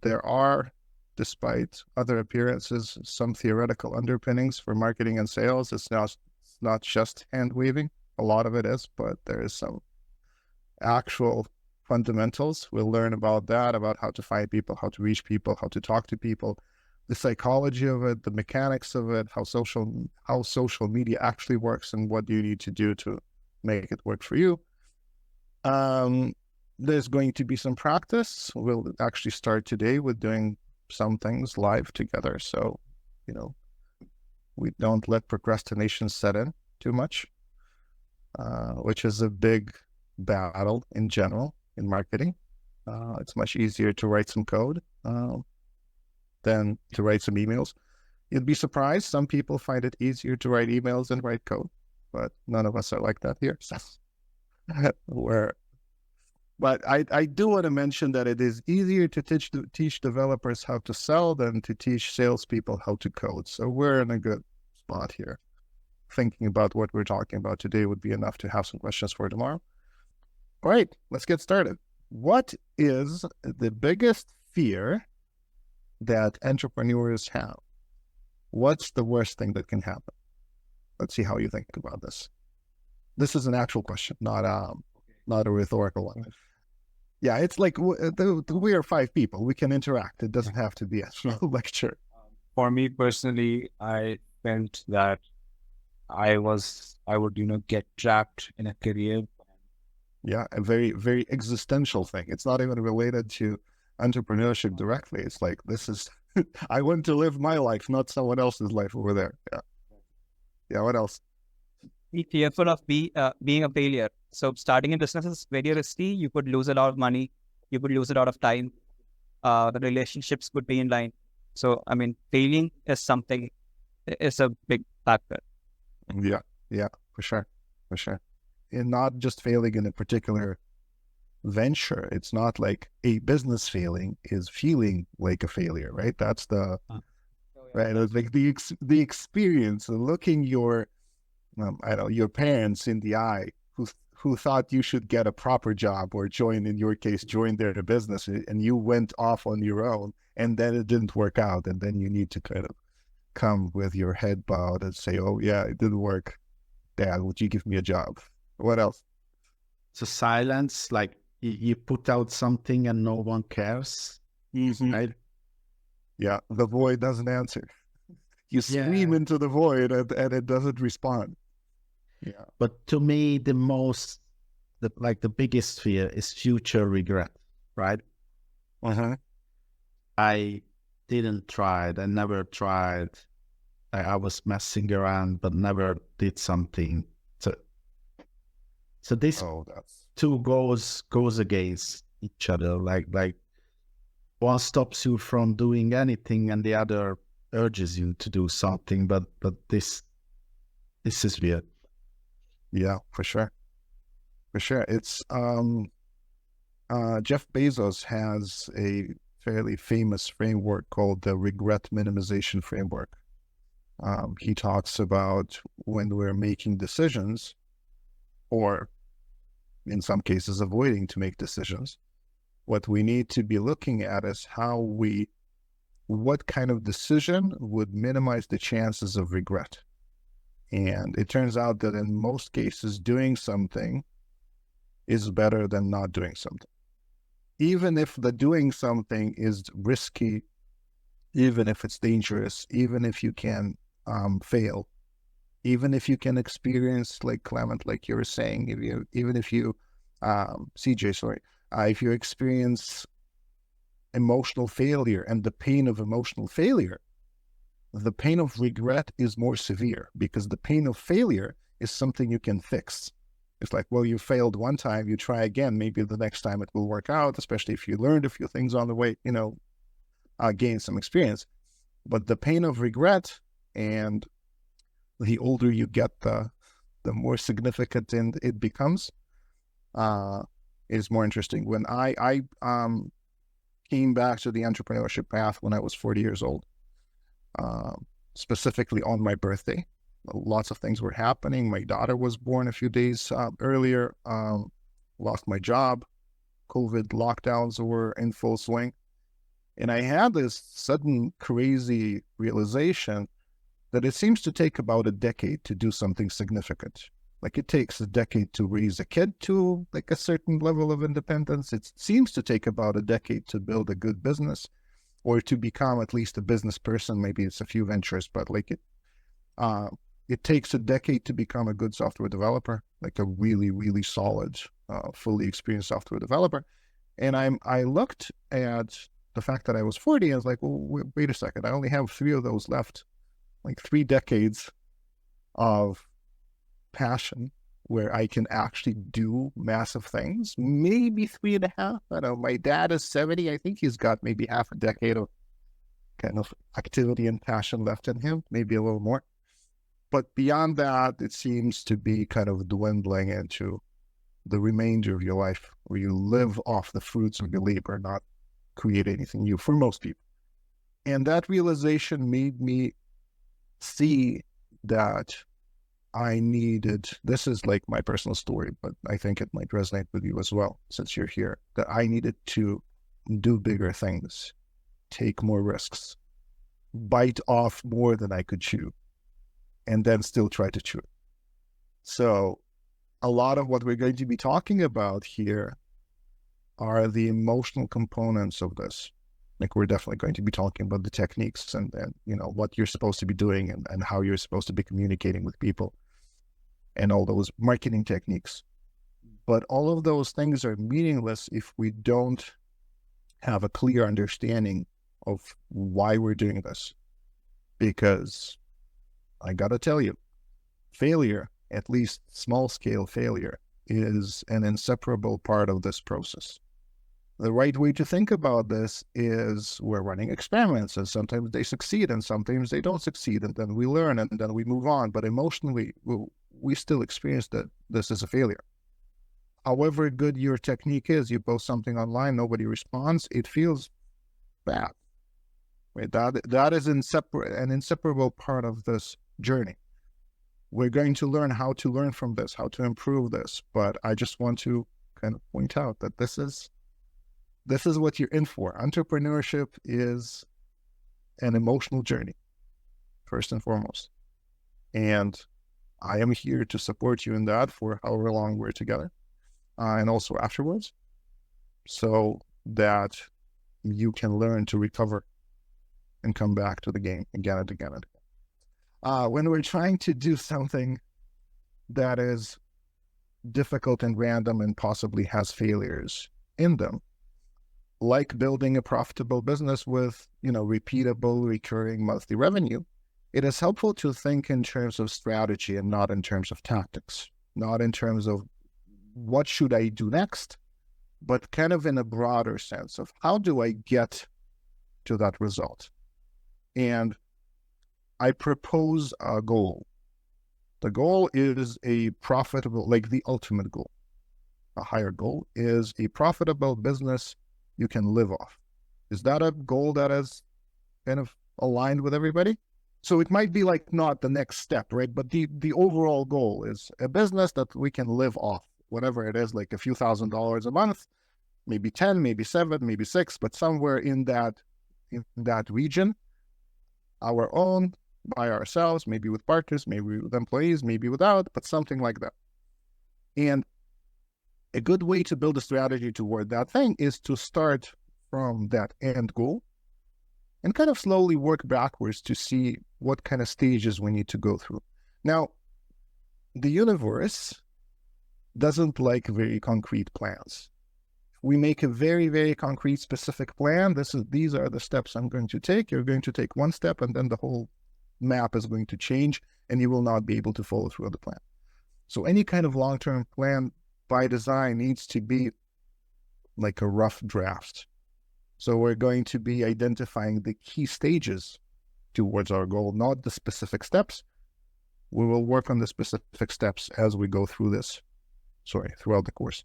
there are, despite other appearances, some theoretical underpinnings for marketing and sales. It's not just hand waving. A lot of it is, but there is some actual fundamentals. We'll learn about that, about how to find people, how to reach people, how to talk to people, the psychology of it, the mechanics of it, how social media actually works, and what you need to do to make it work for you. There's going to be some practice. We'll actually start today with doing some things live together. So, we don't let procrastination set in too much, which is a big battle in general in marketing. It's much easier to write some code than to write some emails. You'd be surprised. Some people find it easier to write emails than write code, but none of us are like that here. So but I do want to mention that it is easier to teach developers how to sell than to teach salespeople how to code. So we're in a good spot here. Thinking about what we're talking about today would be enough to have some questions for tomorrow. All right, let's get started. What is the biggest fear that entrepreneurs have? What's the worst thing that can happen? Let's see how you think about this. This is an actual question, not a rhetorical one. Yeah, it's like we are 5 people. We can interact. It doesn't have to be a lecture. For me personally, I felt that I would, get trapped in a career. Yeah, a very, very existential thing. It's not even related to entrepreneurship directly. It's like, this is, I want to live my life, not someone else's life over there. Yeah. Yeah, what else? Be fearful of being a failure. So starting a business is very risky. You could lose a lot of money. You could lose a lot of time. The relationships would be in line. So, failing is a big factor. Yeah, for sure. And not just failing in a particular venture. It's not like a business failing is feeling like a failure, right? That's right. It's like the experience of looking your parents in the eye who thought you should get a proper job or join their business, and you went off on your own, and then it didn't work out, and then you need to kind of come with your head bowed and say, oh yeah, it didn't work. Dad, would you give me a job? What else? So silence, like you put out something and no one cares, right? Yeah, the void doesn't answer. You scream into the void and it doesn't respond. Yeah. But to me, the biggest fear is future regret, right? I didn't try it. I never tried. I was messing around, but never did something. So this two goes against each other. Like one stops you from doing anything, and the other urges you to do something. But this is weird. Yeah, for sure. It's Jeff Bezos has a fairly famous framework called the Regret Minimization Framework. He talks about when we're making decisions, or in some cases avoiding to make decisions, what we need to be looking at is what kind of decision would minimize the chances of regret. And it turns out that in most cases, doing something is better than not doing something. Even if the doing something is risky, even if it's dangerous, even if you can fail, even if you can experience, like Clement, like you were saying, if you experience emotional failure and the pain of emotional failure, the pain of regret is more severe, because the pain of failure is something you can fix. It's like, well, you failed one time, you try again, maybe the next time it will work out, especially if you learned a few things on the way, gain some experience. But the pain of regret, and the older you get, the more significant it becomes, is more interesting. When I came back to the entrepreneurship path when I was 40 years old, specifically on my birthday, lots of things were happening. My daughter was born a few days earlier, lost my job, COVID lockdowns were in full swing. And I had this sudden crazy realization that it seems to take about a decade to do something significant. Like it takes a decade to raise a kid to like a certain level of independence. It seems to take about a decade to build a good business or to become at least a business person. Maybe it's a few ventures, but like it takes a decade to become a good software developer, like a really, really solid, fully experienced software developer. And I looked at the fact that I was 40 and I was like, well, wait a second, I only have 3 of those left, like 3 decades of passion where I can actually do massive things. Maybe 3.5. I don't know. My dad is 70. I think he's got maybe half a decade of kind of activity and passion left in him, maybe a little more. But beyond that, it seems to be kind of dwindling into the remainder of your life where you live off the fruits of your labor, not create anything new for most people. And that realization made me see that I needed, this is like my personal story, but I think it might resonate with you as well, since you're here, that I needed to do bigger things, take more risks, bite off more than I could chew, and then still try to chew it. So a lot of what we're going to be talking about here are the emotional components of this. Like we're definitely going to be talking about the techniques and you know, what you're supposed to be doing and how you're supposed to be communicating with people and all those marketing techniques. But all of those things are meaningless if we don't have a clear understanding of why we're doing this. Because I gotta tell you, failure, at least small scale failure, is an inseparable part of this process. The right way to think about this is we're running experiments and sometimes they succeed and sometimes they don't succeed and then we learn and then we move on. But emotionally, we still experience that this is a failure. However good your technique is, you post something online, nobody responds, it feels bad. Right? That is an inseparable part of this journey. We're going to learn how to learn from this, how to improve this. But I just want to kind of point out that this is what you're in for. Entrepreneurship is an emotional journey, first and foremost. And I am here to support you in that for however long we're together, and also afterwards, so that you can learn to recover and come back to the game again and again and again. When we're trying to do something that is difficult and random and possibly has failures in them, like building a profitable business with, you know, repeatable, recurring monthly revenue, it is helpful to think in terms of strategy and not in terms of tactics, not in terms of what should I do next, but kind of in a broader sense of how do I get to that result? And I propose a goal. The goal is a profitable, like the ultimate goal. A higher goal is a profitable business you can live off. Is that a goal that is kind of aligned with everybody? So it might be like not the next step, right? But the overall goal is a business that we can live off, whatever it is, like a few $1,000s a month, maybe 10, maybe 7, maybe 6, but somewhere in that region, our own, by ourselves, maybe with partners, maybe with employees, maybe without, but something like that. And a good way to build a strategy toward that thing is to start from that end goal and kind of slowly work backwards to see what kind of stages we need to go through. Now, the universe doesn't like very concrete plans. We make a very, very concrete, specific plan. These are the steps I'm going to take. You're going to take one step and then the whole map is going to change and you will not be able to follow through on the plan. So any kind of long-term plan by design needs to be like a rough draft. So we're going to be identifying the key stages towards our goal, not the specific steps. We will work on the specific steps as we go through this, throughout the course.